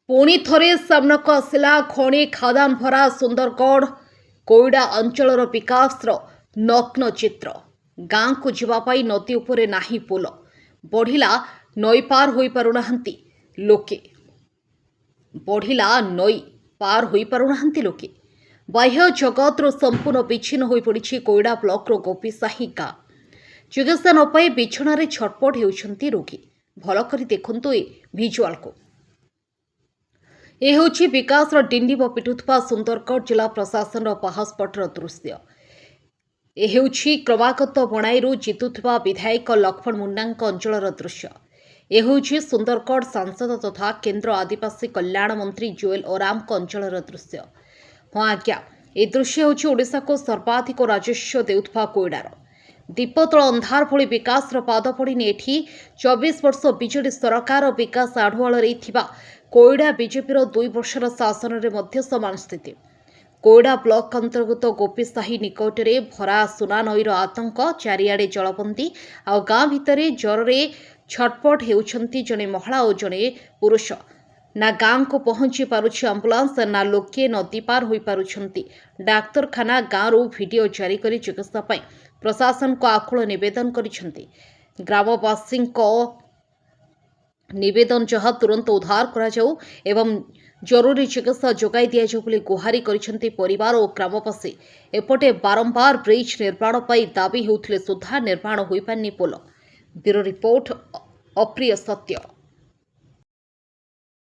पुणी थरे सामनाକୁ ଆସିଲା ଖଣି ଖାଦାନ ଭରା ସୁନ୍ଦରଗଡ଼ କୋଇଡ଼ା ଅଞ୍ଚଳର ବିକାଶର ନଗ୍ନ ଚିତ୍ର। ଗାଁକୁ ଯିବା ପାଇଁ ନଦୀ ଉପରେ ନାହିଁ ପୋଲ, ବଢ଼ିଲା ନଈ ପାର ହୋଇପାରୁନାହାନ୍ତି ଲୋକେ। ବାହ୍ୟ ଜଗତରୁ ସମ୍ପୂର୍ଣ୍ଣ ବିଚ୍ଛିନ୍ନ ହୋଇପଡ଼ିଛି କୋଇଡ଼ା ବ୍ଲକର ଗୋପୀସାହି ଗାଁ। ଚିକିତ୍ସା ନ ପାଇ ବିଛଣାରେ ଛଟପଟ ହେଉଛନ୍ତି ରୋଗୀ। ଭଲ କରି ଦେଖନ୍ତୁ ଏ ଭିଜୁଆଲକୁ। ଏ ହେଉଛି ବିକାଶର ଡିଣ୍ଡିମ ପିଟୁଥିବା ସୁନ୍ଦରଗଡ଼ ଜିଲ୍ଲା ପ୍ରଶାସନର ପାହାସପଟର ଦୃଶ୍ୟ। ଏ ହେଉଛି କ୍ରମାଗତ ବଣାଇରୁ ଜିତୁଥିବା ବିଧାୟକ ଲକ୍ଷ୍ମଣ ମୁଣ୍ଡାଙ୍କ ଅଞ୍ଚଳର ଦୃଶ୍ୟ। ଏ ହେଉଛି ସୁନ୍ଦରଗଡ଼ ସାଂସଦ ତଥା କେନ୍ଦ୍ର ଆଦିବାସୀ କଲ୍ୟାଣ ମନ୍ତ୍ରୀ ଜୁଏଲ ଓରାମଙ୍କ ଅଞ୍ଚଳର ଦୃଶ୍ୟ। ହଁ ଆଜ୍ଞା, ଏ ଦୃଶ୍ୟ ହେଉଛି ଓଡ଼ିଶାକୁ ସର୍ବାଧିକ ରାଜସ୍ୱ ଦେଉଥିବା କୋଇଡ଼ାର। ଦୀପତଳ ଅନ୍ଧାର ଭଳି ବିକାଶର ପାଦ ପଡ଼ିନି ଏଠି। 24 ବର୍ଷ ବିଜେଡି ସରକାର ବିକାଶ ଆଢୁଆଳରେ ଥିବା କୋଇଡ଼ା ବିଜେପିର 2 ବର୍ଷର ଶାସନରେ ମଧ୍ୟ ସମାନ ସ୍ଥିତି। କୋଇଡ଼ା ବ୍ଲକ ଅନ୍ତର୍ଗତ ଗୋପୀସାହି ନିକଟରେ ଭରା ସୁନା ନଈର ଆତଙ୍କ, ଚାରିଆଡ଼େ ଜଳବନ୍ଦୀ। ଆଉ ଗାଁ ଭିତରେ ଜ୍ୱରରେ ଛଟପଟ ହେଉଛନ୍ତି ଜଣେ ମହିଳା ଓ ଜଣେ ପୁରୁଷ। ନା ଗାଁକୁ ପହଞ୍ଚି ପାରୁଛି ଆମ୍ବୁଲାନ୍ସ, ନା ଲୋକେ ନଦୀ ପାର ହୋଇପାରୁଛନ୍ତି। ଡାକ୍ତରଖାନା ଗାଁରୁ ଭିଡିଓ ଜାରି କରି ଚିକିତ୍ସା ପାଇଁ ପ୍ରଶାସନକୁ ଆକୁଳ ନିବେଦନ କରିଛନ୍ତି। ଗ୍ରାମବାସୀଙ୍କ ନିବେଦନ ଯାହା ତୁରନ୍ତ ଉଦ୍ଧାର କରାଯାଉ ଏବଂ ଜରୁରୀ ଚିକିତ୍ସା ଯୋଗାଇ ଦିଆଯାଉ ବୋଲି ଗୁହାରି କରିଛନ୍ତି ପରିବାର ଓ ଗ୍ରାମବାସୀ। ଏପଟେ ବାରମ୍ବାର ବ୍ରିଜ ନିର୍ମାଣ ପାଇଁ ଦାବି ହେଉଥିଲେ ସୁଦ୍ଧା ନିର୍ମାଣ ହୋଇପାରିନି ପୋଲ। ବ୍ୟୁରୋ ରିପୋର୍ଟ, ଅପ୍ରିୟ ସତ୍ୟ।